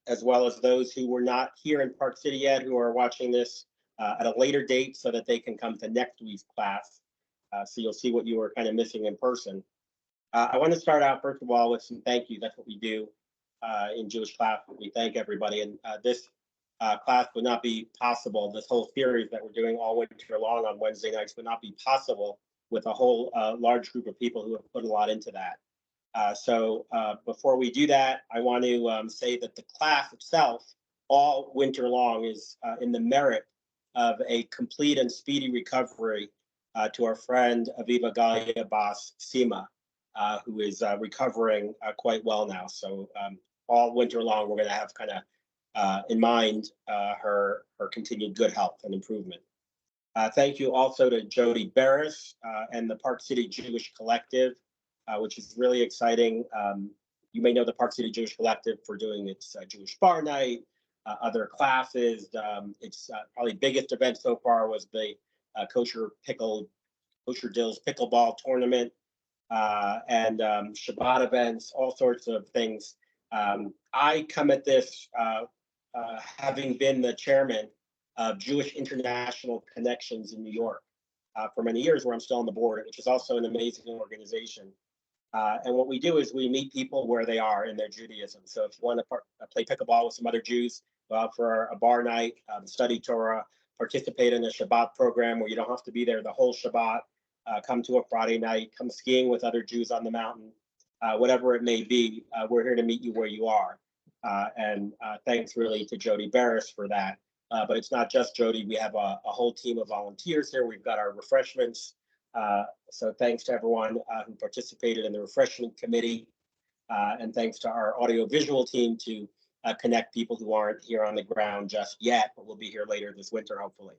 as well as those who were not here in Park City yet, who are watching this at a later date so that they can come to next week's class. So you'll see what you were kind of missing in person. I want to start out, first of all, with some thank you. That's what we do in Jewish class. We thank everybody. And this class would not be possible. This whole series that we're doing all winter long on Wednesday nights would not be possible with a whole large group of people who have put a lot into that. So before we do that, I want to say that the class itself, all winter long, is in the merit of a complete and speedy recovery to our friend Aviva Galia Bas Sima, who is recovering quite well now. So all winter long, we're going to have kind of in mind her continued good health and improvement. Thank you also to Jody Barris and the Park City Jewish Collective, which is really exciting. You may know the Park City Jewish Collective for doing its Jewish Bar Night, other classes. Its probably biggest event so far was the Kosher Dills Pickleball Tournament and Shabbat events, all sorts of things. I come at this having been the chairman of Jewish International Connections in New York for many years, where I'm still on the board, which is also an amazing organization. And what we do is we meet people where they are in their Judaism. So if you want to play pickleball with some other Jews, go out for a bar night, study Torah, participate in a Shabbat program where you don't have to be there the whole Shabbat, come to a Friday night, come skiing with other Jews on the mountain, whatever it may be, we're here to meet you where you are. And thanks really to Jody Barris for that. But it's not just Jody. We have a whole team of volunteers here. We've got our refreshments. So thanks to everyone who participated in the refreshment committee. And thanks to our audiovisual team to connect people who aren't here on the ground just yet, but will be here later this winter, hopefully.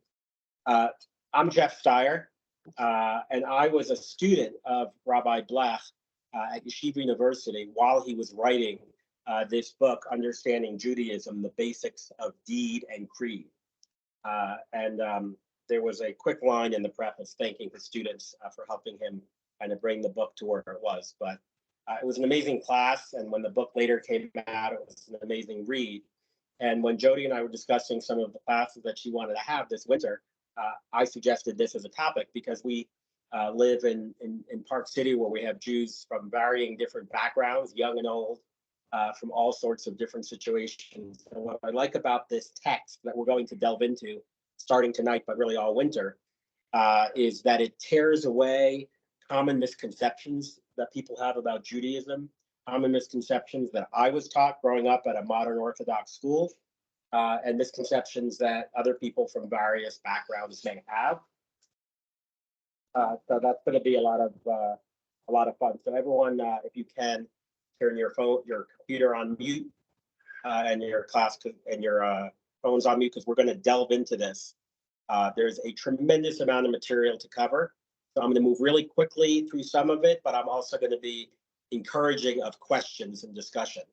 I'm Jeff Steyer, and I was a student of Rabbi Blech at Yeshiva University while he was writing this book, Understanding Judaism, the Basics of Deed and Creed. There was a quick line in the preface thanking the students for helping him kind of bring the book to where it was. But it was an amazing class, and when the book later came out, it was an amazing read. And when Jody and I were discussing some of the classes that she wanted to have this winter, I suggested this as a topic because we live in Park City, where we have Jews from varying different backgrounds, young and old, from all sorts of different situations. And what I like about this text that we're going to delve into starting tonight, but really all winter, is that it tears away common misconceptions that people have about Judaism, common misconceptions that I was taught growing up at a modern Orthodox school, and misconceptions that other people from various backgrounds may have. So that's going to be a lot of fun. So everyone, if you can, turn your computer on mute, and your phones on mute, because we're going to delve into this. There's a tremendous amount of material to cover. So I'm going to move really quickly through some of it, but I'm also going to be encouraging of questions and discussion.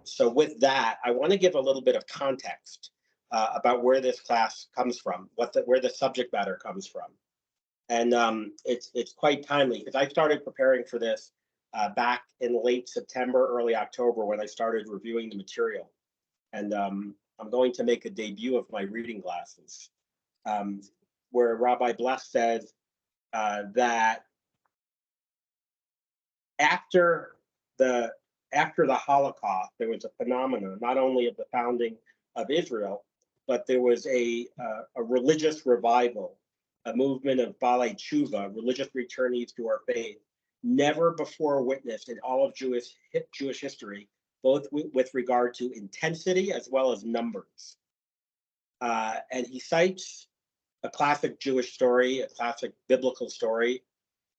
So with that, I want to give a little bit of context about where this class comes from, where the subject matter comes from. And it's quite timely because I started preparing for this back in late September, early October, when I started reviewing the material. And I'm going to make a debut of my reading glasses, where Rabbi Blech says that after the Holocaust, there was a phenomenon not only of the founding of Israel, but there was a religious revival, a movement of Balei Tshuva, religious returnees to our faith, never before witnessed in all of Jewish history, both with regard to intensity as well as numbers. And he cites a classic Jewish story, a classic biblical story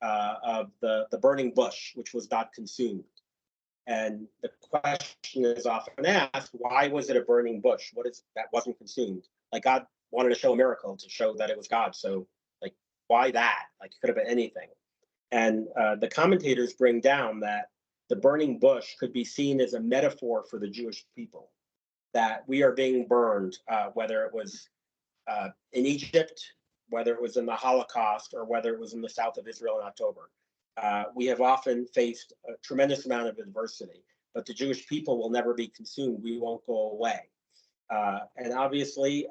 of the burning bush, which was not consumed. And the question is often asked, why was it a burning bush? What is that wasn't consumed? Like, God wanted to show a miracle to show that it was God. So, like, why that? Like, it could have been anything. And the commentators bring down that the burning bush could be seen as a metaphor for the Jewish people, that we are being burned, whether it was in Egypt, whether it was in the Holocaust, or whether it was in the south of Israel in October. We have often faced a tremendous amount of adversity. but the Jewish people will never be consumed. We won't go away. And obviously,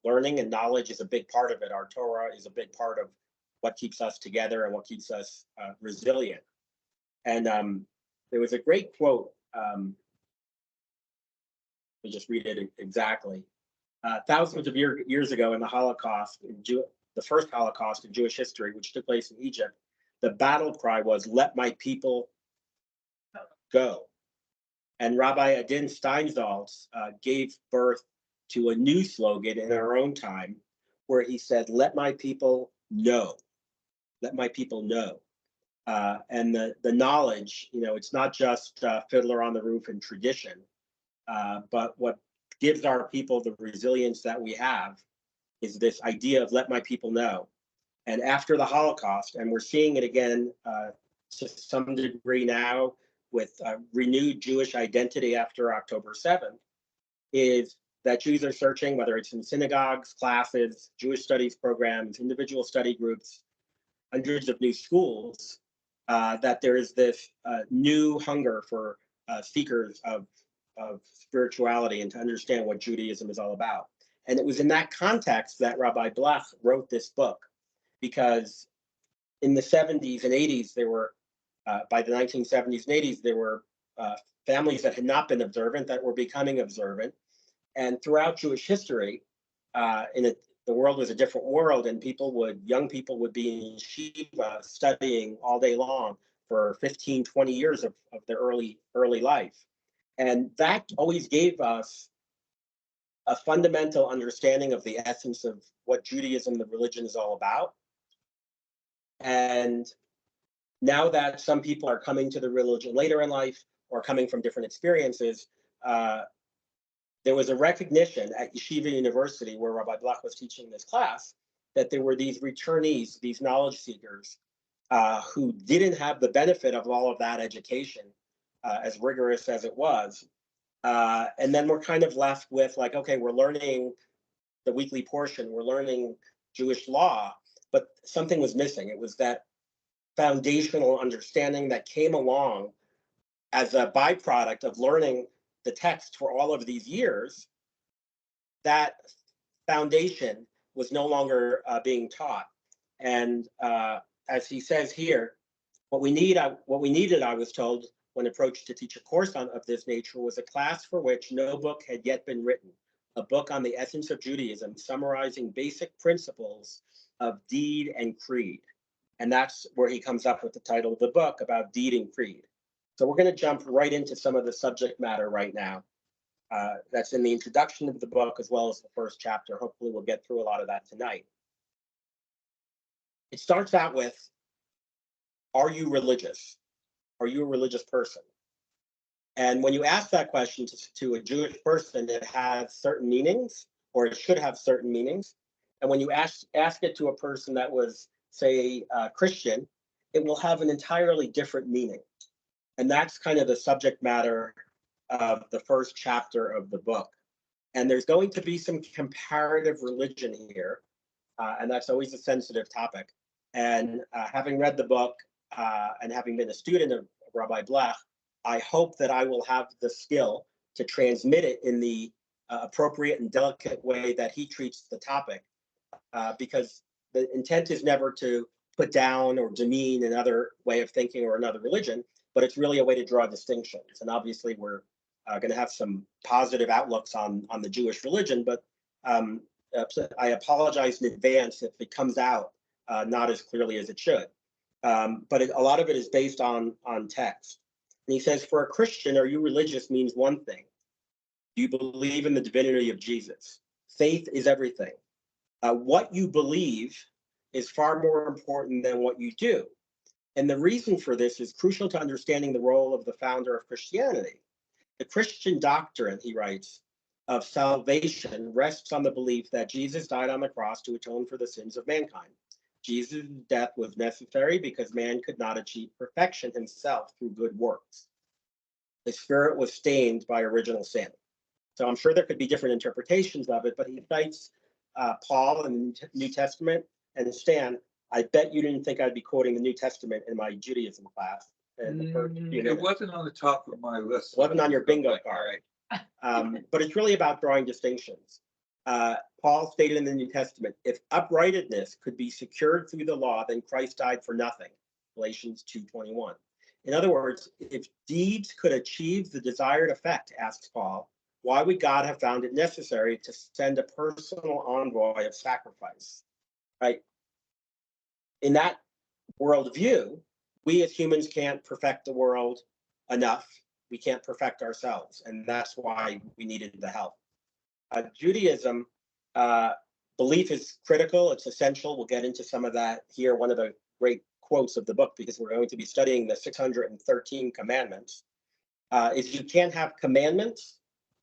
learning and knowledge is a big part of it. Our Torah is a big part of what keeps us together and what keeps us resilient. And there was a great quote. Let me just read it exactly. Thousands of years ago in the Holocaust, the first Holocaust in Jewish history, which took place in Egypt, the battle cry was, "Let my people go." And Rabbi Adin Steinsaltz gave birth to a new slogan in our own time, where he said, "Let my people know. Let my people know." And the knowledge, it's not just Fiddler on the Roof and tradition, but what gives our people the resilience that we have is this idea of let my people know. And after the Holocaust, and we're seeing it again to some degree now with renewed Jewish identity after October 7th, is that Jews are searching, whether it's in synagogues, classes, Jewish studies programs, individual study groups, hundreds of new schools, that there is this new hunger for seekers of spirituality and to understand what Judaism is all about. And it was in that context that Rabbi Blech wrote this book, because in the 70s and 80s, there were, by the 1970s and 80s, there were families that had not been observant that were becoming observant. And throughout Jewish history, the world was a different world, and young people would be in yeshiva studying all day long for 15, 20 years of their early life. And that always gave us a fundamental understanding of the essence of what Judaism, the religion, is all about. And now that some people are coming to the religion later in life or coming from different experiences, there was a recognition at Yeshiva University, where Rabbi Blech was teaching this class, that there were these returnees, these knowledge seekers, who didn't have the benefit of all of that education, as rigorous as it was. And then we're kind of left with like, okay, we're learning the weekly portion, we're learning Jewish law, but something was missing. It was that foundational understanding that came along as a byproduct of learning the text for all of these years. That foundation was no longer being taught. And as he says here, what we needed, I was told, when approached to teach a course of this nature, was a class for which no book had yet been written, a book on the essence of Judaism, summarizing basic principles of deed and creed. And that's where he comes up with the title of the book, about deed and creed. So we're going to jump right into some of the subject matter right now. That's in the introduction of the book, as well as the first chapter. Hopefully we'll get through a lot of that tonight. It starts out with, are you religious? Are you a religious person? And when you ask that question to a Jewish person, it has certain meanings, or it should have certain meanings. And when you ask it to a person that was, say, Christian, it will have an entirely different meaning. And that's kind of the subject matter of the first chapter of the book. And there's going to be some comparative religion here, and that's always a sensitive topic. And having read the book and having been a student of Rabbi Blech, I hope that I will have the skill to transmit it in the appropriate and delicate way that he treats the topic, because the intent is never to put down or demean another way of thinking or another religion, but it's really a way to draw distinctions. And obviously we're going to have some positive outlooks on the Jewish religion, but I apologize in advance if it comes out not as clearly as it should. But a lot of it is based on text. And he says, for a Christian, are you religious means one thing. Do you believe in the divinity of Jesus? Faith is everything. What you believe is far more important than what you do. And the reason for this is crucial to understanding the role of the founder of Christianity. The Christian doctrine, he writes, of salvation rests on the belief that Jesus died on the cross to atone for the sins of mankind. Jesus' death was necessary because man could not achieve perfection himself through good works. The spirit was stained by original sin. So I'm sure there could be different interpretations of it, but he cites Paul in the New Testament. And Stan, I bet you didn't think I'd be quoting the New Testament in my Judaism class. in the first few It minutes. wasn't on the top of my list. It wasn't on your bingo All card. right. But it's really about drawing distinctions. Paul stated in the New Testament, if uprightness could be secured through the law, then Christ died for nothing. Galatians 2:21. In other words, if deeds could achieve the desired effect, asks Paul, why would God have found it necessary to send a personal envoy of sacrifice? Right? In that worldview, we as humans can't perfect the world enough. We can't perfect ourselves, and that's why we needed the help. Judaism, belief is critical, it's essential. We'll get into some of that here. One of the great quotes of the book, because we're going to be studying the 613 commandments, is you can't have commandments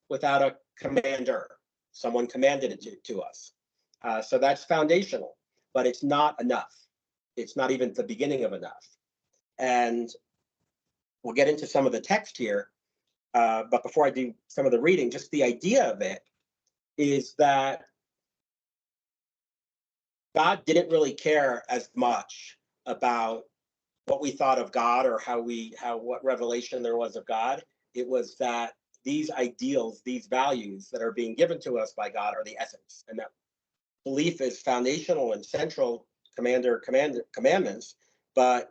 without a commander. Someone commanded it to us. So that's foundational, but it's not enough. It's not even the beginning of enough. And we'll get into some of the text here. But before I do some of the reading, just the idea of it is that God didn't really care as much about what we thought of God or what revelation there was of God. It was that these ideals, these values that are being given to us by God are the essence, and that belief is foundational and central commandments, but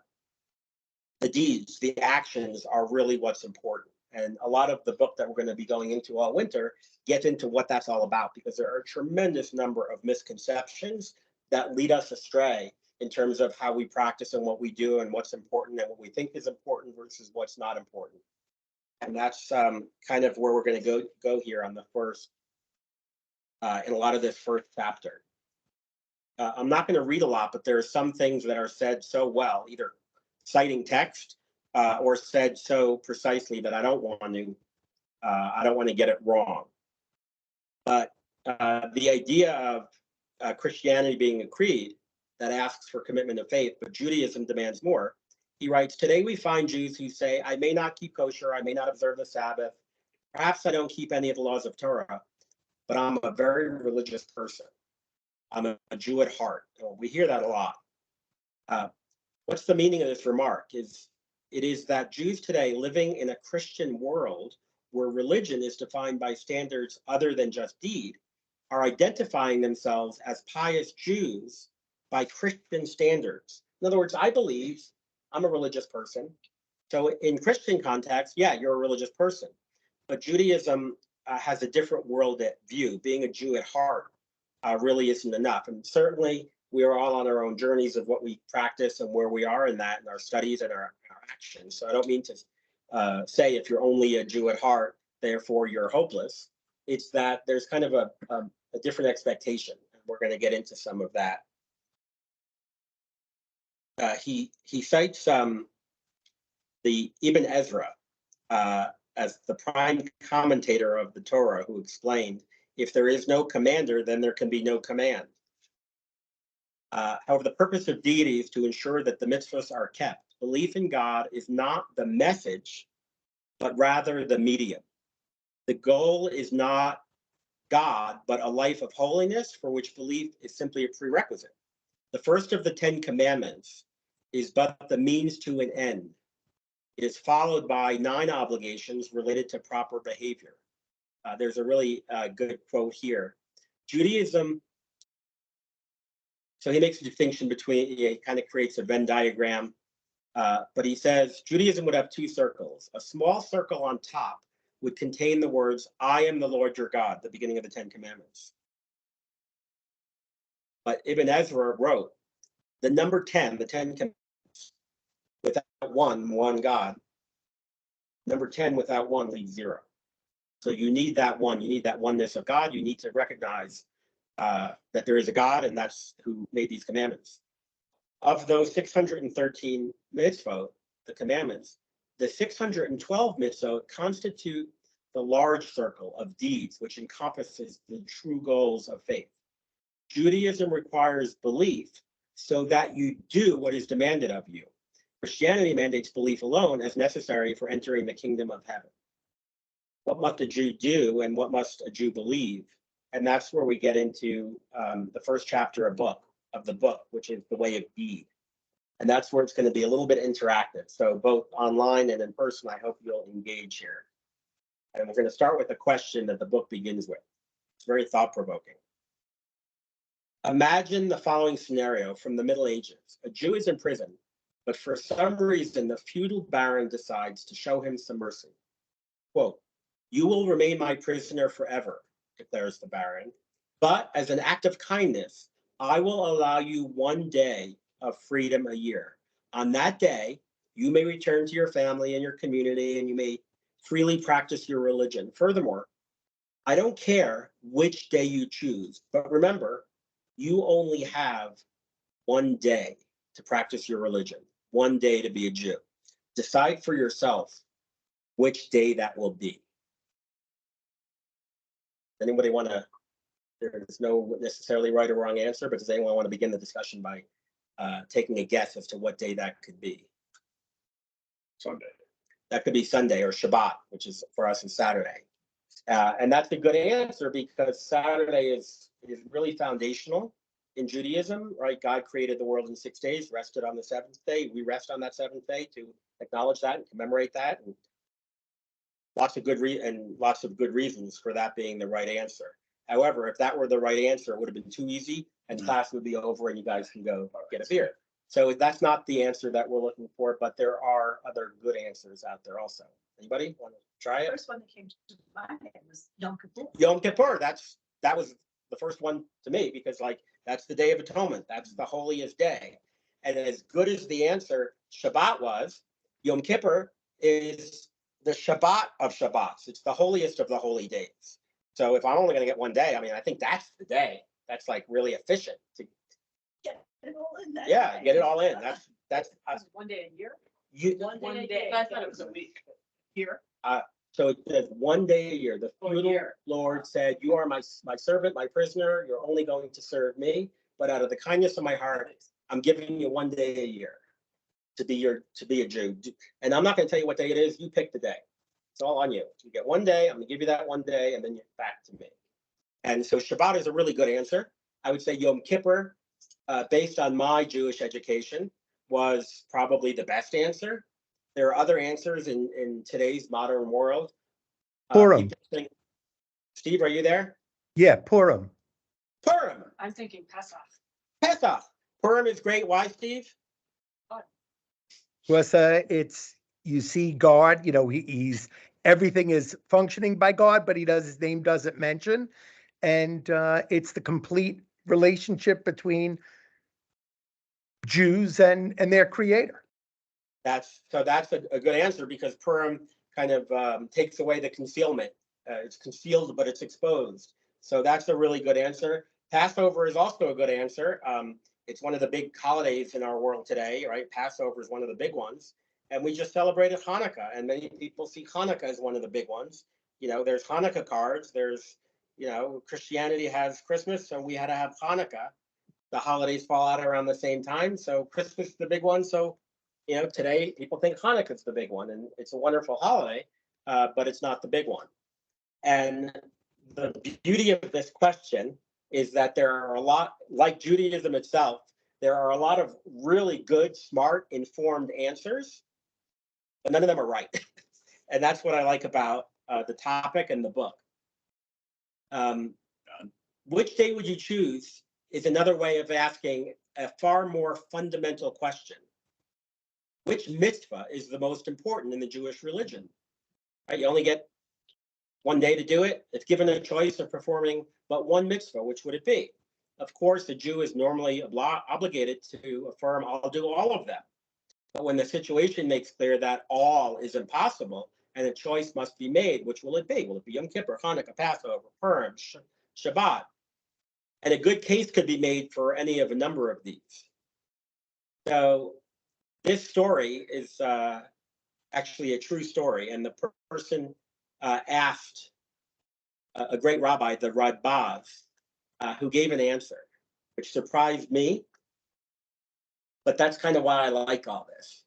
the deeds, the actions are really what's important. And a lot of the book that we're going to be going into all winter gets into what that's all about, because there are a tremendous number of misconceptions that lead us astray in terms of how we practice and what we do and what's important and what we think is important versus what's not important. And that's kind of where we're going to go here on the first, in a lot of this first chapter. I'm not going to read a lot, but there are some things that are said so well, either citing text or said so precisely that I don't want to get it wrong. But the idea of Christianity being a creed that asks for commitment of faith, but Judaism demands more. He writes, today we find Jews who say, I may not keep kosher, I may not observe the Sabbath, perhaps I don't keep any of the laws of Torah, but I'm a very religious person. I'm a Jew at heart. We hear that a lot. What's the meaning of this remark? It is that Jews today living in a Christian world where religion is defined by standards other than just deed are identifying themselves as pious Jews by Christian standards. In other words, I believe I'm a religious person. So in Christian context, yeah, you're a religious person. But Judaism has a different world view. Being a Jew at heart really isn't enough. And certainly we are all on our own journeys of what we practice and where we are in that, in our studies and our actions. So I don't mean to say if you're only a Jew at heart, therefore you're hopeless. It's that there's kind of a different expectation. And we're going to get into some of that. He cites the Ibn Ezra as the prime commentator of the Torah, who explained, if there is no commander, then there can be no command. However, the purpose of deity is to ensure that the mitzvahs are kept. Belief in God is not the message, but rather the medium. The goal is not God, but a life of holiness for which belief is simply a prerequisite. The first of the 10 commandments is but the means to an end. It is followed by 9 obligations related to proper behavior. There's a really good quote here. Judaism, so he makes a distinction between, he kind of creates a Venn diagram, but he says Judaism would have 2 circles. A small circle on top would contain the words, I am the Lord your God, the beginning of the 10 commandments. But Ibn Ezra wrote, the number 10, the 10 commandments, without one God. Number 10 without 1 leaves 0. So you need that one. You need that oneness of God. You need to recognize that there is a God, and that's who made these commandments. Of those 613 mitzvot, the commandments, the 612 mitzvot constitute the large circle of deeds, which encompasses the true goals of faith. Judaism requires belief so that you do what is demanded of you. Christianity mandates belief alone as necessary for entering the kingdom of heaven. What must a Jew do and what must a Jew believe? And that's where we get into the first chapter of the book, which is the way of deed. And that's where it's going to be a little bit interactive. So both online and in person, I hope you'll engage here. And we're going to start with a question that the book begins with. It's very thought-provoking. Imagine the following scenario from the Middle Ages. A Jew is in prison, but for some reason, the feudal baron decides to show him some mercy. Quote, "You will remain my prisoner forever," declares the baron, "but as an act of kindness, I will allow you 1 day of freedom a year. On that day, you may return to your family and your community, and you may freely practice your religion. Furthermore, I don't care which day you choose, but remember, you only have 1 day to practice your religion, 1 day to be a Jew. Decide for yourself which day that will be." Anybody want to, there's no necessarily right or wrong answer, but does anyone want to begin the discussion by taking a guess as to what day that could be? Sunday. That could be Sunday or Shabbat, which is for us is Saturday. And that's a good answer because Saturday is really foundational in Judaism, right? God created the world in 6 days, rested on the seventh day. We rest on that seventh day to acknowledge that and commemorate that. And lots of good reasons for that being the right answer. However, if that were the right answer, it would have been too easy and class would be over and you guys can go get a beer. So that's not the answer that we're looking for, but there are other good answers out there also. Anybody want to try The it? first one that came to my head was Yom Kippur. Yom Kippur, that was the first one to me because like that's the Day of Atonement. That's the holiest day. And as good as the answer Shabbat was, Yom Kippur is the Shabbat of Shabbats. It's the holiest of the holy days. So if I'm only going to get 1 day, I mean, I think that's the day. That's like really efficient to Get it all in that. yeah, day. get it all in. That's 1 day a year? you. One day. I thought it was a week. Here. So it says 1 day a year. The feudal year. lord said, "You are my servant, my prisoner. You're only going to serve me. But out of the kindness of my heart, I'm giving you 1 day a year to be a Jew. And I'm not going to tell you what day it is. You pick the day. It's all on you. You get 1 day. I'm going to give you that 1 day, and then you're back to me." And so Shabbat is a really good answer. I would say Yom Kippur, based on my Jewish education, was probably the best answer. There are other answers in today's modern world. Purim. Steve, are you there? Yeah, Purim. Purim. I'm thinking Pesach. Pesach. Purim is great. Why, Steve? Was it's you see God, he's everything is functioning by God, but his name doesn't mention. And it's the complete relationship between Jews and their creator. That's a good answer because Purim kind of takes away the concealment. It's concealed, but it's exposed. So that's a really good answer. Passover is also a good answer. It's one of the big holidays in our world today, right? Passover is one of the big ones. And we just celebrated Hanukkah, and many people see Hanukkah as one of the big ones. There's Hanukkah cards. There's, Christianity has Christmas, so we had to have Hanukkah. The holidays fall out around the same time. So Christmas is the big one. So, today people think Hanukkah is the big one, and it's a wonderful holiday, but it's not the big one. And the beauty of this question is that there are a lot, like Judaism itself, there are a lot of really good, smart, informed answers, but none of them are right. And that's what I like about the topic and the book. Which day would you choose is another way of asking a far more fundamental question. Which mitzvah is the most important in the Jewish religion? Right? You only get 1 day to do it. If given a choice of performing but one mitzvah, which would it be? Of course, the Jew is normally obligated to affirm, I'll do all of them. But when the situation makes clear that all is impossible and a choice must be made, which will it be? Will it be Yom Kippur, Hanukkah, Passover, Purim, Shabbat? And a good case could be made for any of a number of these. So this story is actually a true story. And the person asked a great rabbi, the Radbaz, who gave an answer, which surprised me. But that's kind of why I like all this.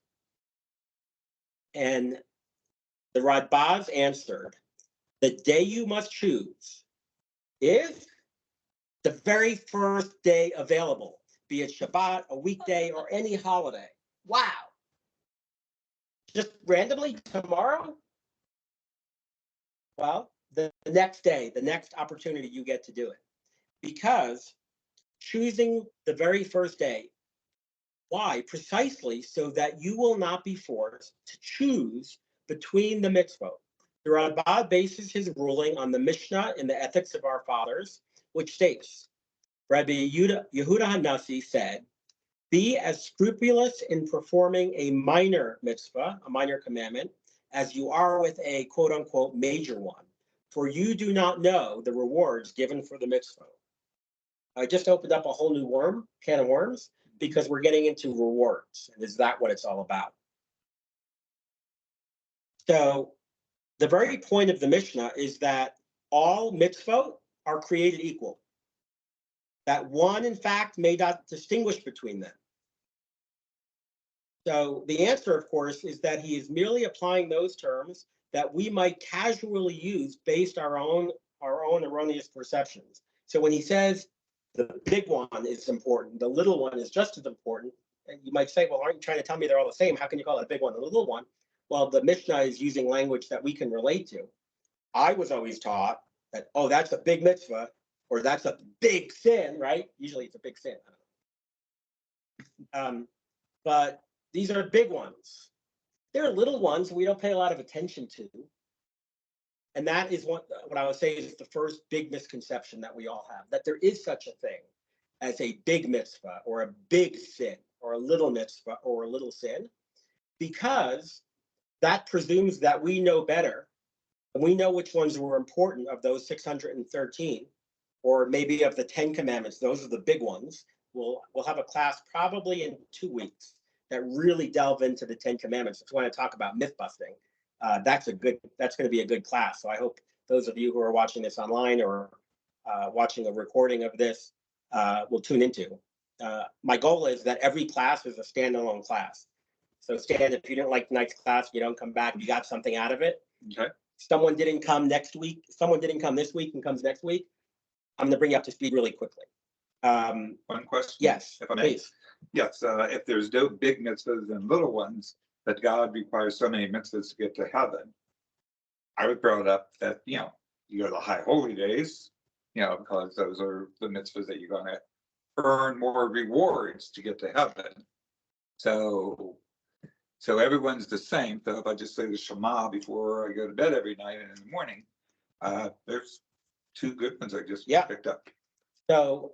And the Radbaz answered, the day you must choose is the very first day available, be it Shabbat, a weekday, or any holiday. Wow. Just randomly tomorrow? Well, the next day, the next opportunity you get to do it. Because choosing the very first day, why? Precisely so that you will not be forced to choose between the mitzvot. The Rambam bases his ruling on the Mishnah in the Ethics of Our Fathers, which states, Rabbi Yehuda Hanassi said, be as scrupulous in performing a minor mitzvah, a minor commandment, as you are with a quote unquote major one, for you do not know the rewards given for the mitzvah. I just opened up a whole new can of worms, because we're getting into rewards. And is that what it's all about? So the very point of the Mishnah is that all mitzvot are created equal. That one, in fact, may not distinguish between them. So the answer, of course, is that he is merely applying those terms that we might casually use based our own erroneous perceptions. So when he says the big one is important, the little one is just as important, and you might say, well, aren't you trying to tell me they're all the same? How can you call it a big one and a little one? Well, the Mishnah is using language that we can relate to. I was always taught that, oh, that's a big mitzvah, or that's a big sin, right? Usually it's a big sin. But these are big ones. There are little ones we don't pay a lot of attention to. And that is what I would say is the first big misconception that we all have, that there is such a thing as a big mitzvah or a big sin or a little mitzvah or a little sin, because that presumes that we know better and we know which ones were important of those 613, or maybe of the 10 commandments. Those are the big ones. We'll have a class probably in 2 weeks that really delve into the 10 commandments. If you want to talk about myth busting, that's going to be a good class. So I hope those of you who are watching this online or watching a recording of this will tune into. My goal is that every class is a standalone class. So Stan, if you didn't like tonight's class, you don't come back, you got something out of it. Okay. Someone didn't come next week. Someone didn't come this week and comes next week. I'm going to bring you up to speed really quickly. One question. Yes, if I may. please. Yes, if there's no big mitzvahs and little ones, that God requires so many mitzvahs to get to heaven, I would throw it up that, you go to the high holy days, because those are the mitzvahs that you're going to earn more rewards to get to heaven. So everyone's the same. So if I just say the Shema before I go to bed every night and in the morning, there's two good ones I just picked up. So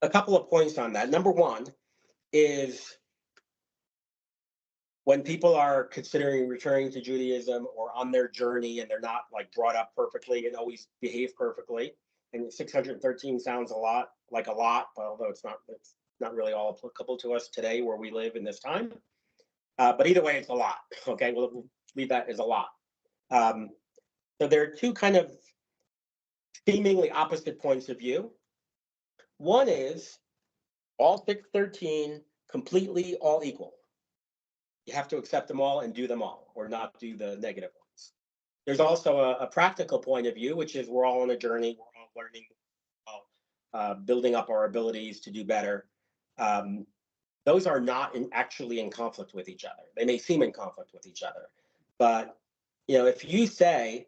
a couple of points on that. Number one is when people are considering returning to Judaism or on their journey and they're not like brought up perfectly and always behave perfectly, and 613 sounds like a lot, but although it's not really all applicable to us today where we live in this time. But either way, it's a lot. Okay, we'll leave that as a lot. So there are two kind of seemingly opposite points of view. One is all 613 completely all equal. You have to accept them all and do them all, or not do the negative ones. There's also a practical point of view, which is we're all on a journey, we're all learning, building up our abilities to do better. Those are not actually in conflict with each other. They may seem in conflict with each other, but if you say,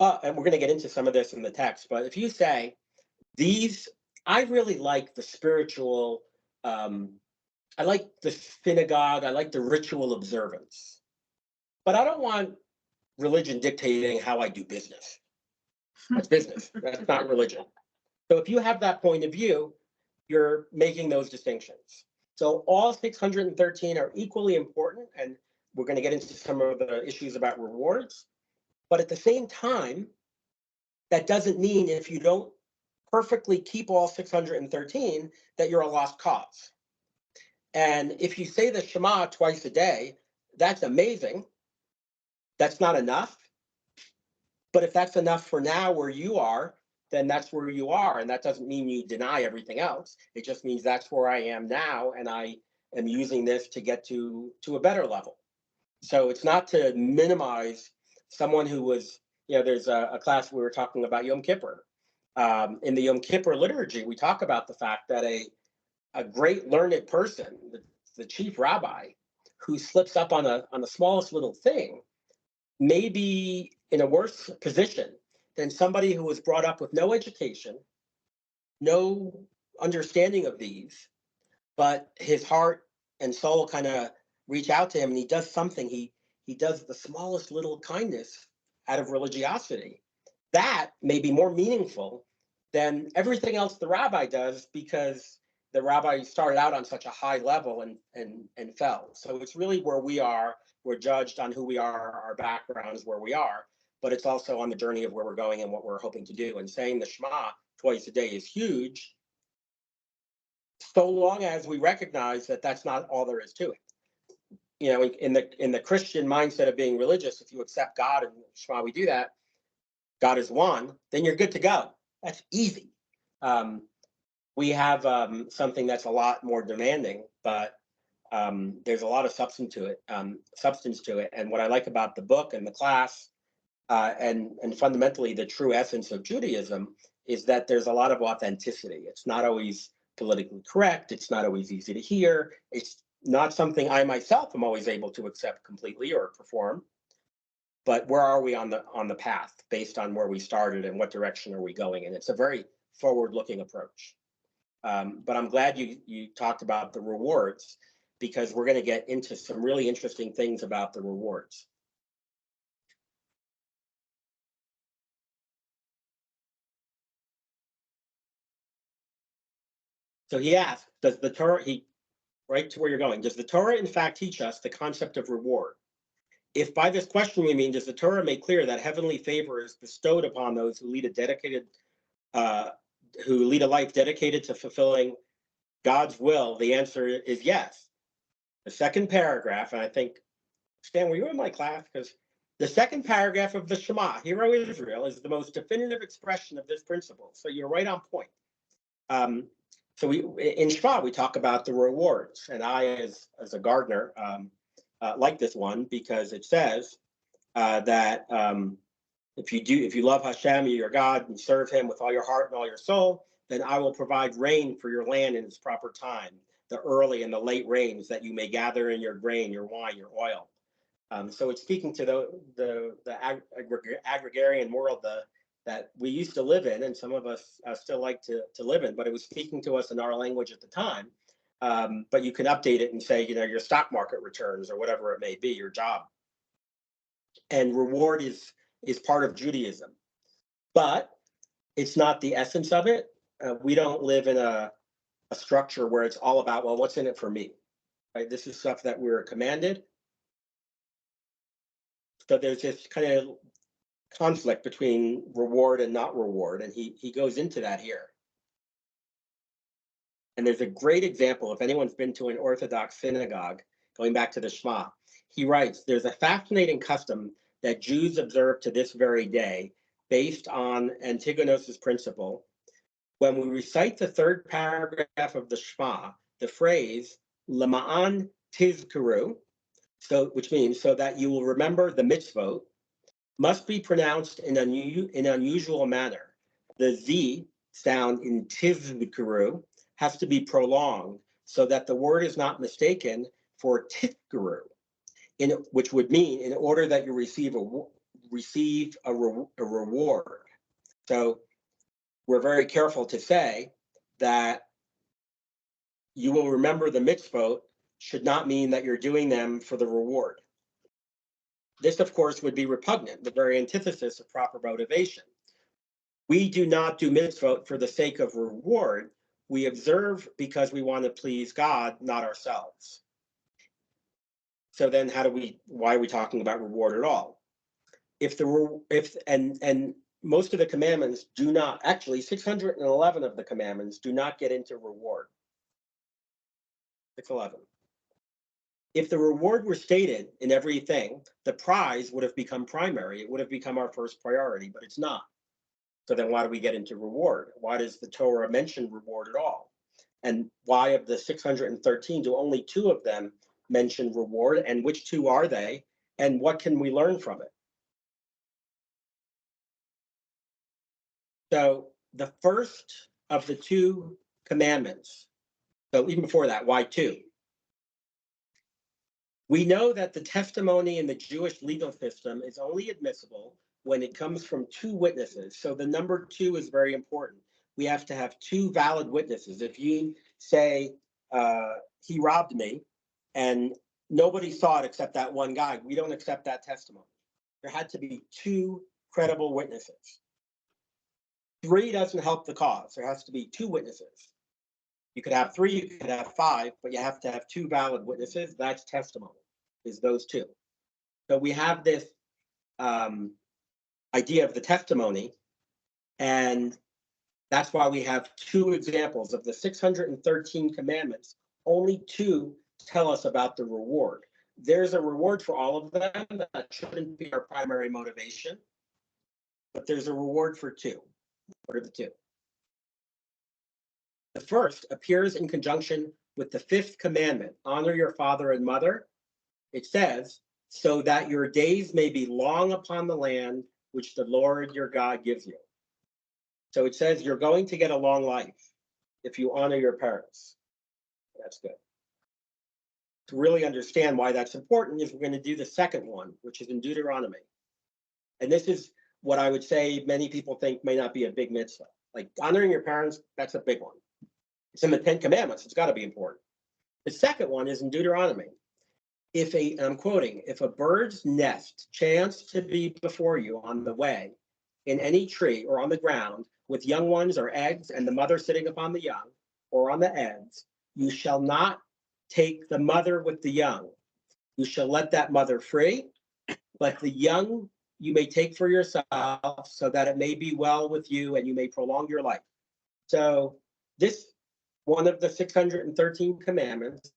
and we're going to get into some of this in the text, but if you say I really like the spiritual, I like the synagogue, I like the ritual observance, but I don't want religion dictating how I do business. That's business. That's not religion. So if you have that point of view, you're making those distinctions. So all 613 are equally important, and we're going to get into some of the issues about rewards. But at the same time, that doesn't mean if you don't perfectly keep all 613 that you're a lost cause. And if you say the Shema twice a day, that's amazing. That's not enough. But if that's enough for now where you are, then that's where you are. And that doesn't mean you deny everything else. It just means that's where I am now. And I am using this to get to a better level. So it's not to minimize someone who was, there's a class we were talking about Yom Kippur. In the Yom Kippur liturgy, we talk about the fact that a great learned person, the chief rabbi who slips up on the smallest little thing may be in a worse position than somebody who was brought up with no education, no understanding of these, but his heart and soul kind of reach out to him, and he does something. He does the smallest little kindness out of religiosity. That may be more meaningful than everything else the rabbi does, because the rabbi started out on such a high level and fell. So it's really where we are. We're judged on who we are, our backgrounds, where we are, but it's also on the journey of where we're going and what we're hoping to do. And saying the Shema twice a day is huge, so long as we recognize that that's not all there is to it. You know, in the Christian mindset of being religious, if you accept God and Shema, we do that, God is one, then you're good to go. That's easy. We have something that's a lot more demanding, but there's a lot of substance to it. And what I like about the book and the class, and fundamentally the true essence of Judaism, is that there's a lot of authenticity. It's not always politically correct. It's not always easy to hear. It's not something I myself am always able to accept completely or perform. But where are we on the path based on where we started and what direction are we going? And it's a very forward-looking approach. But I'm glad you talked about the rewards, because we're going to get into some really interesting things about the rewards. So he asked, does the Torah, right to where you're going, does the Torah in fact teach us the concept of reward? If by this question we mean, does the Torah make clear that heavenly favor is bestowed upon those who lead a life dedicated to fulfilling God's will, the answer is yes. The second paragraph, and I think, Stan, were you in my class? Because the second paragraph of the Shema, Hear, O Israel, is the most definitive expression of this principle. So you're right on point. So in Shema, we talk about the rewards. And I, as a gardener, like this one, because it says that if you love Hashem, your God, and serve him with all your heart and all your soul, then I will provide rain for your land in its proper time, the early and the late rains, that you may gather in your grain, your wine, your oil. So it's speaking to the agrarian world that we used to live in, and some of us still like to live in, but it was speaking to us in our language at the time. But you can update it and say, your stock market returns or whatever it may be, your job. And reward is part of Judaism, but it's not the essence of it. We don't live in a structure where it's all about, well, what's in it for me, right? This is stuff that we're commanded. So there's this kind of conflict between reward and not reward, and he goes into that here. And there's a great example, if anyone's been to an Orthodox synagogue, going back to the Shema, he writes, there's a fascinating custom that Jews observe to this very day, based on Antigonos's principle. When we recite the third paragraph of the Shema, the phrase, Lema'an tizkaru, which means so that you will remember the mitzvot, must be pronounced in an unusual manner. The Z sound in tizkaru has to be prolonged so that the word is not mistaken for tizkaru, which would mean in order that you receive a reward. So we're very careful to say that you will remember the mitzvot should not mean that you're doing them for the reward. This, of course, would be repugnant, the very antithesis of proper motivation. We do not do mitzvot for the sake of reward. We observe because we want to please God, not ourselves. So then why are we talking about reward at all? And most of the commandments do not, actually 611 of the commandments do not get into reward. 611. If the reward were stated in everything, the prize would have become primary. It would have become our first priority, but it's not. So then why do we get into reward? Why does the Torah mention reward at all? And why of the 613 do only 2 of them mention reward? And which 2 are they? And what can we learn from it? So the first of the 2 commandments, so even before that, why 2? We know that the testimony in the Jewish legal system is only admissible when it comes from two witnesses. So the number two is very important. We have to have two valid witnesses. If you say he robbed me and nobody saw it except that one guy, we don't accept that testimony. There had to be two credible witnesses. Three doesn't help the cause. There has to be two witnesses. You could have three, you could have five, but you have to have two valid witnesses. That's testimony, is those two. So we have this idea of the testimony, and that's why we have two examples of the 613 commandments. Only two tell us about the reward. There's a reward for all of them. That shouldn't be our primary motivation, but there's a reward for two. What are the two? The first appears in conjunction with the fifth commandment, honor your father and mother. It says, so that your days may be long upon the land which the Lord your God gives you. So it says you're going to get a long life if you honor your parents. That's good. To really understand why that's important is we're going to do the second one, which is in Deuteronomy. And this is what I would say many people think may not be a big mitzvah. Like honoring your parents, that's a big one. It's in the 10 Commandments. It's got to be important. The second one is in Deuteronomy. And I'm quoting, if a bird's nest chanced to be before you on the way, in any tree or on the ground, with young ones or eggs, and the mother sitting upon the young or on the eggs, you shall not take the mother with the young. You shall let that mother free, but the young you may take for yourself, so that it may be well with you and you may prolong your life. So this, one of the 613 commandments,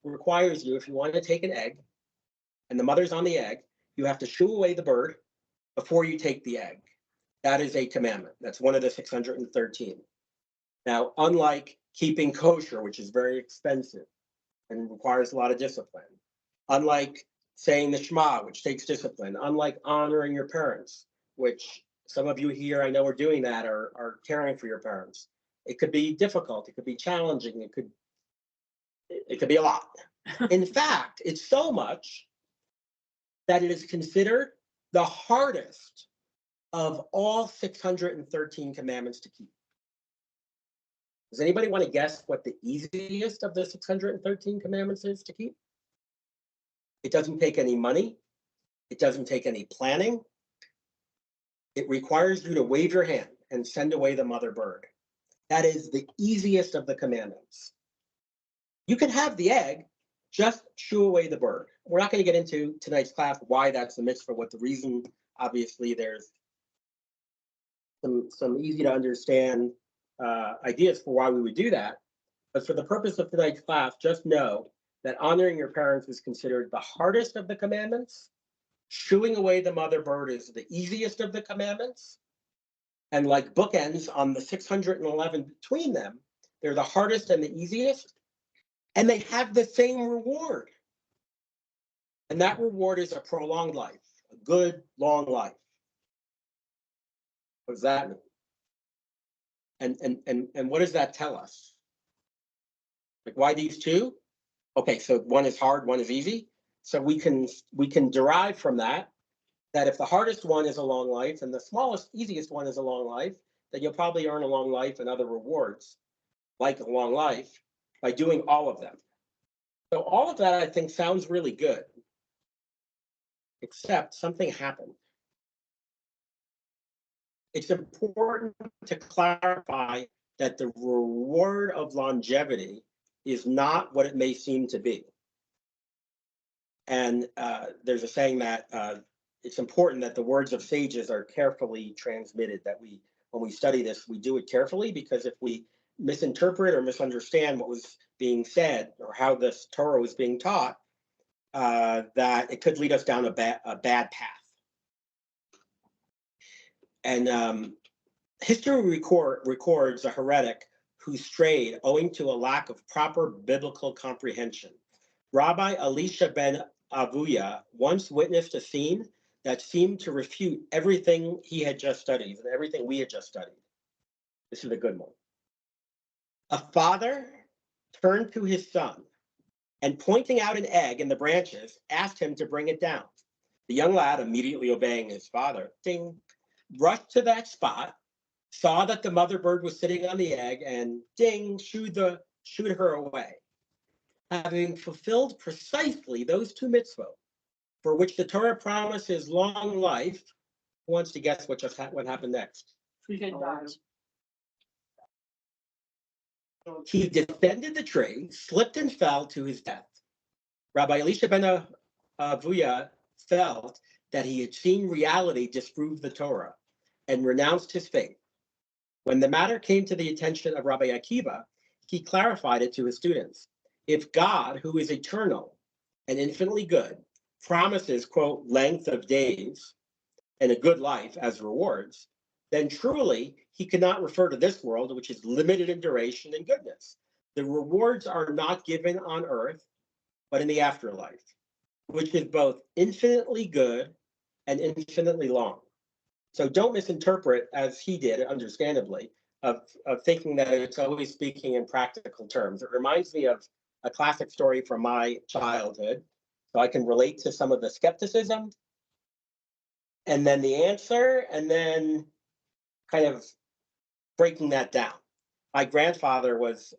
requires you, if you want to take an egg and the mother's on the egg, you have to shoo away the bird before you take the egg. That is a commandment. That's one of the 613. Now, unlike keeping kosher, which is very expensive and requires a lot of discipline, unlike saying the Shema, which takes discipline, unlike honoring your parents, which some of you here I know are doing that, are caring for your parents. It could be difficult. It could be challenging. It could be a lot. In fact, it's so much that it is considered the hardest of all 613 commandments to keep. Does anybody want to guess what the easiest of the 613 commandments is to keep? It doesn't take any money. It doesn't take any planning. It requires you to wave your hand and send away the mother bird. That is the easiest of the commandments. You can have the egg, just shoo away the bird. We're not going to get into tonight's class why that's the mitzvah, what the reason. Obviously, there's some easy to understand ideas for why we would do that. But for the purpose of tonight's class, just know that honoring your parents is considered the hardest of the commandments. Shooing away the mother bird is the easiest of the commandments. And like bookends on the 611 between them, they're the hardest and the easiest. And they have the same reward. And that reward is a prolonged life, a good, long life. What does that mean? And what does that tell us? Like, why these two? Okay, so one is hard, one is easy. So we can derive from that if the hardest one is a long life and the smallest, easiest one is a long life, then you'll probably earn a long life and other rewards, like a long life, by doing all of them. So all of that, I think, sounds really good, except something happened. It's important to clarify that the reward of longevity is not what it may seem to be. And there's a saying that it's important that the words of sages are carefully transmitted, that when we study this, we do it carefully, because if we misinterpret or misunderstand what was being said or how this Torah was being taught, that it could lead us down a bad path. And history records a heretic who strayed owing to a lack of proper biblical comprehension. Rabbi Elisha ben Avuya once witnessed a scene that seemed to refute everything he had just studied and everything we had just studied. This is a good one. A father turned to his son and pointing out an egg in the branches, asked him to bring it down. The young lad, immediately obeying his father, ding, rushed to that spot, saw that the mother bird was sitting on the egg, and ding, shooed her away. Having fulfilled precisely those two mitzvot, for which the Torah promises long life, who wants to guess what happened next? We could die. He descended the tree, slipped and fell to his death. Rabbi Elisha ben Avuya felt that he had seen reality disprove the Torah and renounced his faith. When the matter came to the attention of Rabbi Akiva, he clarified it to his students. If God, who is eternal and infinitely good, promises, quote, length of days and a good life as rewards, then truly he cannot refer to this world, which is limited in duration and goodness. The rewards are not given on earth, but in the afterlife, which is both infinitely good and infinitely long. So don't misinterpret, as he did, understandably, of thinking that it's always speaking in practical terms. It reminds me of a classic story from my childhood, so I can relate to some of the skepticism, and then the answer, and then kind of breaking that down. My grandfather was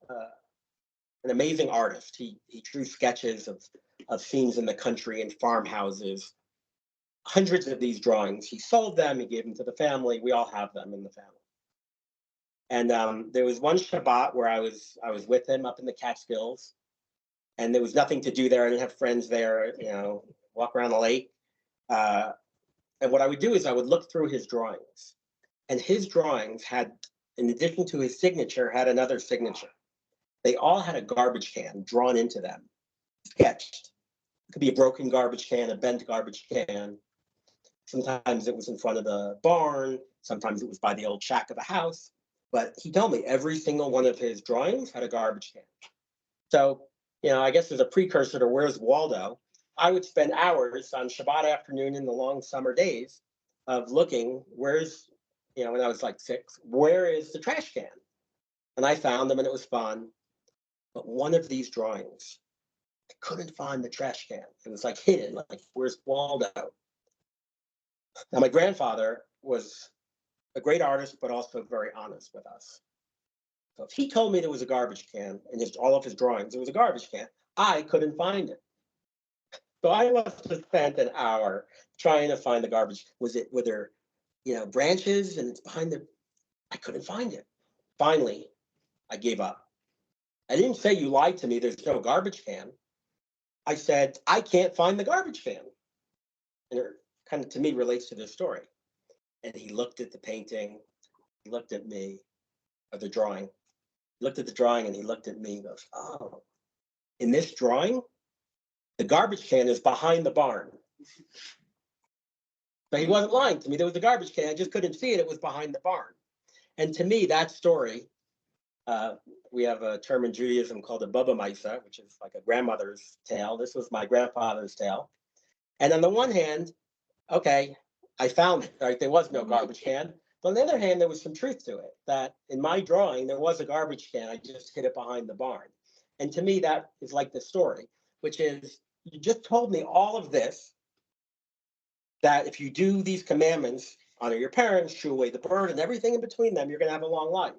an amazing artist. He drew sketches of scenes in the country and farmhouses, hundreds of these drawings. He sold them, he gave them to the family. We all have them in the family. And there was one Shabbat where I was with him up in the Catskills, and there was nothing to do there. I didn't have friends there, walk around the lake. And what I would do is I would look through his drawings, and his drawings had, in addition to his signature, had another signature. They all had a garbage can drawn into them, sketched. It could be a broken garbage can, a bent garbage can. Sometimes it was in front of the barn. Sometimes it was by the old shack of a house. But he told me every single one of his drawings had a garbage can. So, I guess as a precursor to Where's Waldo, I would spend hours on Shabbat afternoon in the long summer days of looking, when I was like 6, where is the trash can? And I found them and it was fun. But one of these drawings, I couldn't find the trash can. It was like hidden, like, where's Waldo? Now, my grandfather was a great artist, but also very honest with us. So if he told me there was a garbage can in all of his drawings, there was a garbage can, I couldn't find it. So I must have spent an hour trying to find the garbage. Were there, branches and it's behind I couldn't find it. Finally, I gave up. I didn't say, you lied to me, there's no garbage can. I said, I can't find the garbage can. And it kind of, to me, relates to this story. And he looked at the painting, he looked at me, or the drawing. He looked at the drawing and he looked at me and goes, oh, in this drawing, the garbage can is behind the barn. But he wasn't lying to me. There was a garbage can. I just couldn't see it. It was behind the barn. And to me, that story, we have a term in Judaism called a Baba Maisa, which is like a grandmother's tale. This was my grandfather's tale. And on the one hand, okay, I found it, right? There was no garbage can. But on the other hand, there was some truth to it, that in my drawing, there was a garbage can. I just hid it behind the barn. And to me, that is like the story, which is, you just told me all of this, that if you do these commandments, honor your parents, shoo away the bird, and everything in between them, you're going to have a long life.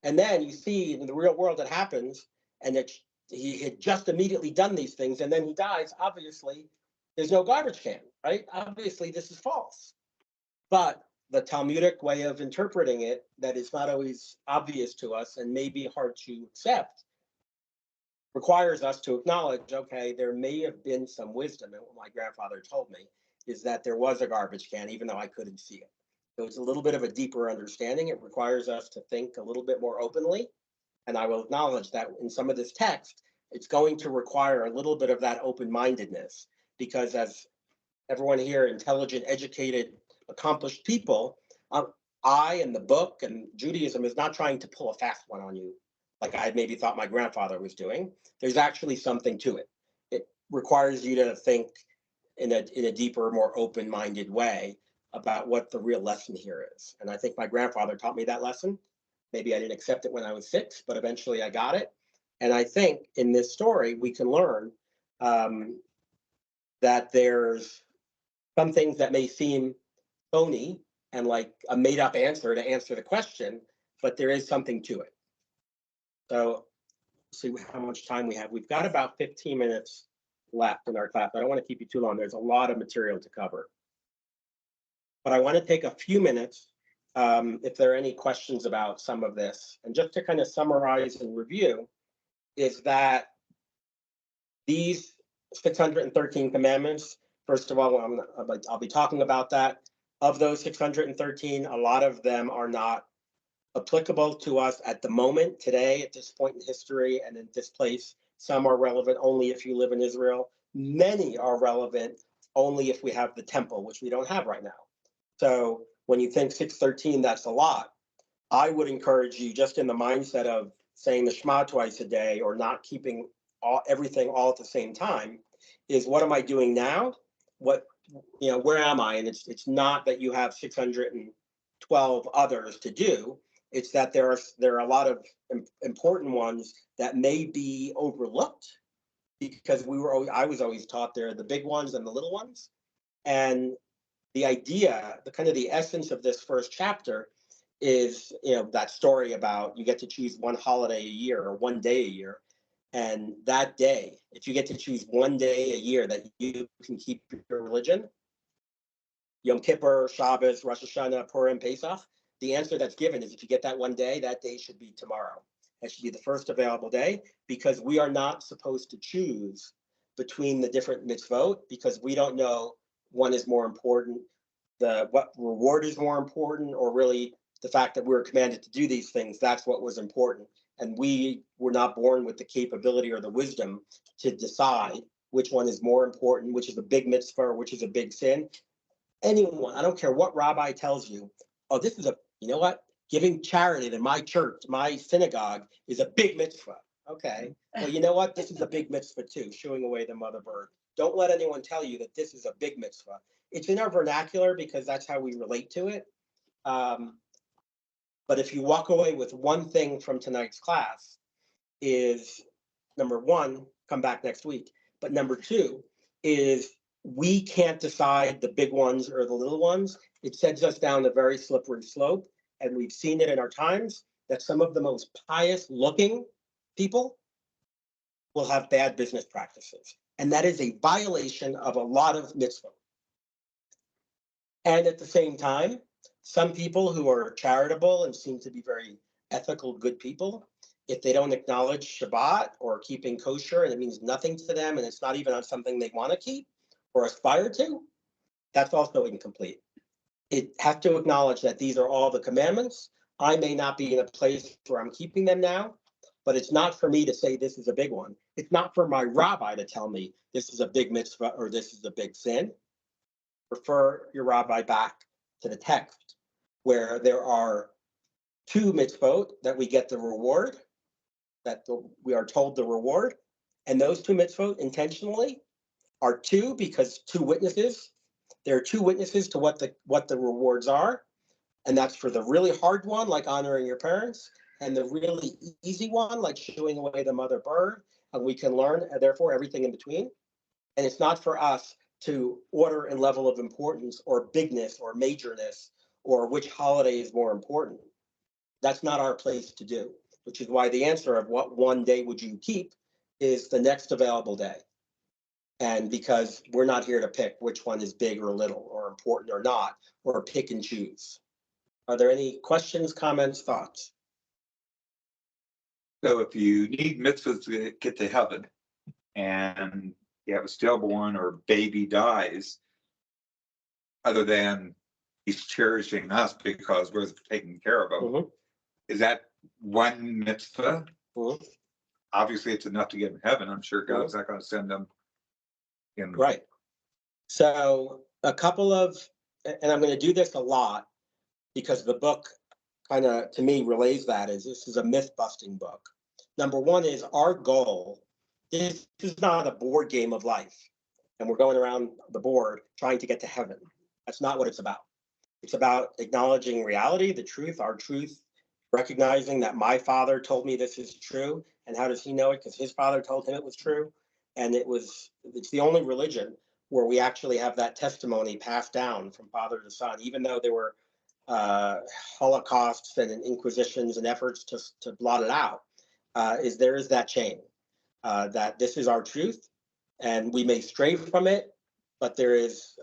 And then you see in the real world it happens, and that he had just immediately done these things, and then he dies. Obviously, there's no garbage can, right? Obviously, this is false. But the Talmudic way of interpreting it, that is not always obvious to us and may be hard to accept, requires us to acknowledge, okay, there may have been some wisdom. And what my grandfather told me is that there was a garbage can, even though I couldn't see it. So it's a little bit of a deeper understanding. It requires us to think a little bit more openly. And I will acknowledge that in some of this text, it's going to require a little bit of that open-mindedness, because as everyone here, intelligent, educated, accomplished people, I and the book and Judaism is not trying to pull a fast one on you, like I maybe thought my grandfather was doing. There's actually something to it. It requires you to think in a deeper, more open-minded way about what the real lesson here is. And I think my grandfather taught me that lesson. Maybe I didn't accept it when I was 6, but eventually I got it. And I think in this story, we can learn that there's some things that may seem phony and like a made up answer to answer the question, but there is something to it. So see how much time we have. We've got about 15 minutes left in our class. I don't want to keep you too long. There's a lot of material to cover. But I want to take a few minutes if there are any questions about some of this. And just to kind of summarize and review, is that these 613 commandments, first of all, I'll be talking about that. Of those 613, a lot of them are not applicable to us at the moment, today, at this point in history and in this place. Some are relevant only if you live in Israel. Many are relevant only if we have the temple, which we don't have right now. So when you think 613, that's a lot. I would encourage you, just in the mindset of saying the Shema twice a day or not keeping everything all at the same time, is what am I doing now? What, where am I? And it's not that you have 612 others to do. It's that there are a lot of important ones that may be overlooked because I was always taught they're the big ones and the little ones. And the idea, the essence of this first chapter is, that story about you get to choose one holiday a year or one day a year. And that day, if you get to choose one day a year that you can keep your religion, Yom Kippur, Shabbos, Rosh Hashanah, Purim, Pesach, the answer that's given is if you get that one day, that day should be tomorrow. That should be the first available day, because we are not supposed to choose between the different mitzvot because we don't know one is more important, what reward is more important, or really the fact that we were commanded to do these things, that's what was important. And we were not born with the capability or the wisdom to decide which one is more important, which is a big mitzvah, or which is a big sin. Anyone, I don't care what rabbi tells you, oh, this is giving charity to my church, my synagogue is a big mitzvah. Okay, well, you know what? This is a big mitzvah too, shooing away the mother bird. Don't let anyone tell you that this is a big mitzvah. It's in our vernacular because that's how we relate to it. But if you walk away with one thing from tonight's class is, number one, come back next week. But number two is we can't decide the big ones or the little ones. It sends us down a very slippery slope. And we've seen it in our times that some of the most pious looking people will have bad business practices. And that is a violation of a lot of mitzvot. And at the same time, some people who are charitable and seem to be very ethical, good people, if they don't acknowledge Shabbat or keeping kosher and it means nothing to them and it's not even on something they want to keep or aspire to, that's also incomplete. It has to acknowledge that these are all the commandments. I may not be in a place where I'm keeping them now, but it's not for me to say this is a big one. It's not for my rabbi to tell me this is a big mitzvah or this is a big sin. Refer your rabbi back to the text where there are two mitzvot that we get the reward, we are told the reward. And those two mitzvot intentionally are two because two witnesses. There are two witnesses to what the rewards are. And that's for the really hard one, like honoring your parents, and the really easy one, like shooing away the mother bird. And we can learn, therefore, everything in between. And it's not for us to order in level of importance or bigness or majorness or which holiday is more important. That's not our place to do, which is why the answer of what one day would you keep is the next available day. And because we're not here to pick which one is big or little or important or not, or pick and choose. Are there any questions, comments, thoughts? So if you need mitzvahs to get to heaven and you have a stillborn or baby dies, other than he's cherishing us because we're taking care of him, Mm-hmm. is that one mitzvah? Mm-hmm. Obviously, it's enough to get in heaven. I'm sure God's not going to send them in. Right. So a couple of, and I'm going to do this a lot because the book kind of, to me, relays that is this is a myth-busting book. Number one is our goal. This is not a board game of life, and we're going around the board trying to get to heaven. That's not what it's about. It's about acknowledging reality, the truth, our truth, recognizing that my father told me this is true, And how does he know it? Because his father told him it was true. And it's the only religion where we actually have that testimony passed down from father to son, even though there were holocausts and inquisitions and efforts to blot it out, there is that chain, that this is our truth, and we may stray from it, but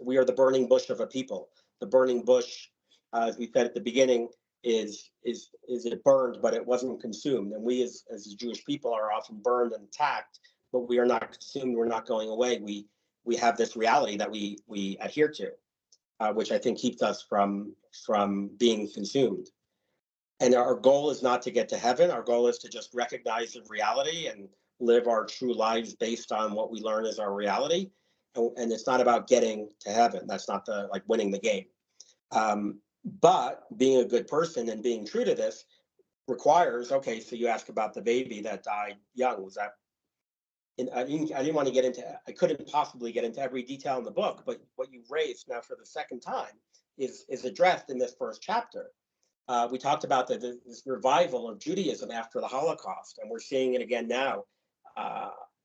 we are the burning bush of a people. The burning bush, as we said at the beginning, is it burned, but it wasn't consumed. And we as Jewish people are often burned and attacked, but we are not consumed. We're not going away. We have this reality that we adhere to, which I think keeps us from being consumed. And our goal is not to get to heaven. Our goal is to just recognize the reality and live our true lives based on what we learn as our reality. And it's not about getting to heaven. That's not like winning the game. But being a good person and being true to this requires, okay, so you ask about the baby that died young. Was that, and I didn't want to get into, I couldn't possibly get into every detail in the book, but what you've raised now for the second time is addressed in this first chapter. We talked about this revival of Judaism after the Holocaust, and we're seeing it again now,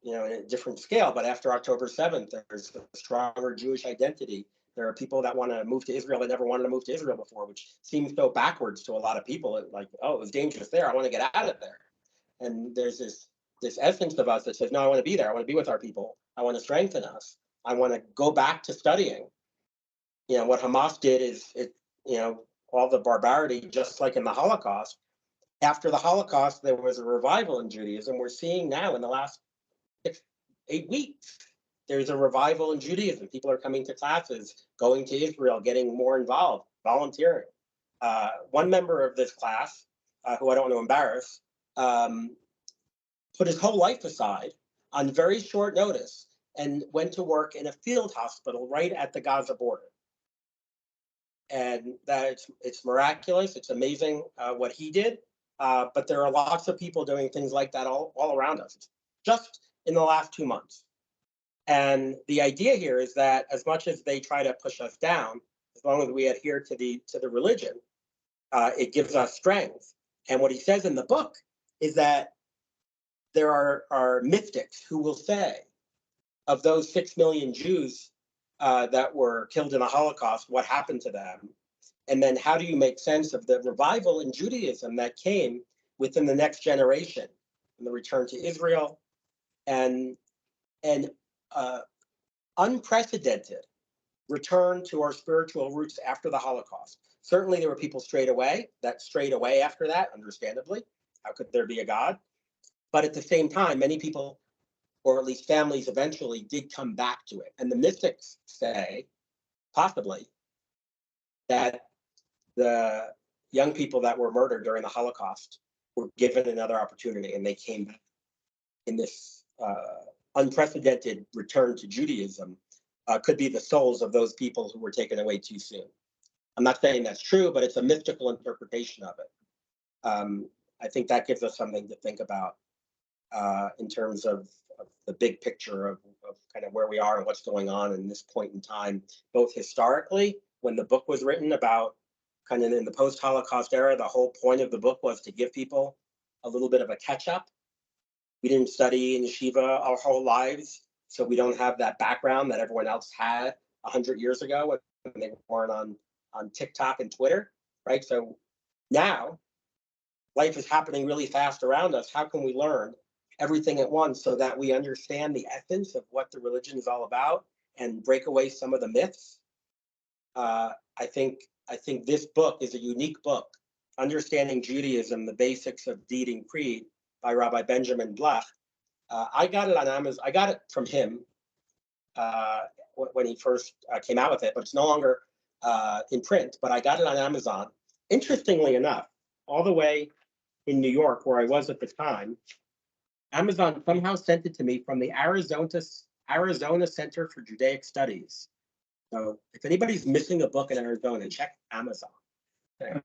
in a different scale. But after October 7th, there's a stronger Jewish identity. There are people that want to move to Israel that never wanted to move to Israel before, which seems so backwards to a lot of people. Like, oh, it was dangerous there. I want to get out of there. And there's this essence of us that says, no, I want to be there. I want to be with our people. I want to strengthen us. I want to go back to studying. What Hamas did is all the barbarity, just like in the Holocaust. After the Holocaust, there was a revival in Judaism. We're seeing now in the last 8 weeks, there's a revival in Judaism. People are coming to classes, going to Israel, getting more involved, volunteering. One member of this class, who I don't want to embarrass, put his whole life aside on very short notice and went to work in a field hospital right at the Gaza border. And that it's miraculous. It's amazing what he did. But there are lots of people doing things like that all around us, just in the last 2 months. And the idea here is that as much as they try to push us down, as long as we adhere to the religion, it gives us strength. And what he says in the book is that there are mystics who will say, of those 6 million Jews that were killed in the Holocaust, what happened to them? And then how do you make sense of the revival in Judaism that came within the next generation, and the return to Israel, and unprecedented return to our spiritual roots after the Holocaust? Certainly there were people strayed away after that, understandably. How could there be a God? But at the same time, many people, or at least families, eventually did come back to it. And the mystics say, possibly, that the young people that were murdered during the Holocaust were given another opportunity, and they came back in this unprecedented return to Judaism. Could be the souls of those people who were taken away too soon. I'm not saying that's true, but it's a mystical interpretation of it. I think that gives us something to think about in terms of the big picture of kind of where we are and what's going on in this point in time, both historically, when the book was written about kind of in the post-Holocaust era. The whole point of the book was to give people a little bit of a catch-up. We didn't study in yeshiva our whole lives, so we don't have that background that everyone else had 100 years ago when they weren't on TikTok and Twitter, right? So now life is happening really fast around us. How can we learn everything at once so that we understand the essence of what the religion is all about and break away some of the myths? I think this book is a unique book, Understanding Judaism, the Basics of Deed and Creed by Rabbi Benjamin Blech. I got it on Amazon. I got it from him when he first came out with it, but it's no longer in print, but I got it on Amazon. Interestingly enough, all the way in New York, where I was at the time, Amazon somehow sent it to me from the Arizona Center for Judaic Studies. So if anybody's missing a book in Arizona, check Amazon. Okay.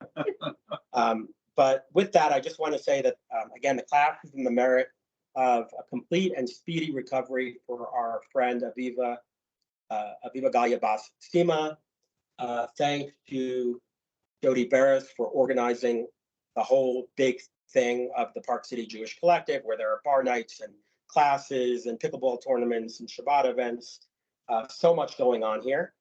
But with that, I just want to say that, again, the class is in the merit of a complete and speedy recovery for our friend Aviva Galia Bas Sima. Thanks to Jody Barris for organizing the whole big thing of the Park City Jewish Collective, where there are bar nights and classes and pickleball tournaments and Shabbat events. So much going on here.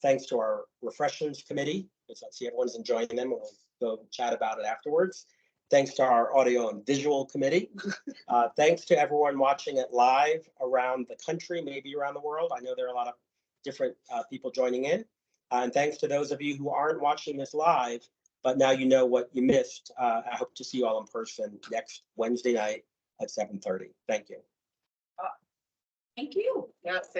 Thanks to our refreshments committee, because I see everyone's enjoying them. We'll go chat about it afterwards. Thanks to our audio and visual committee. Thanks to everyone watching it live around the country, maybe around the world. I know there are a lot of different people joining in. And thanks to those of you who aren't watching this live, but now you know what you missed. I hope to see you all in person next Wednesday night at 7:30. Thank you. Thank you. Yes.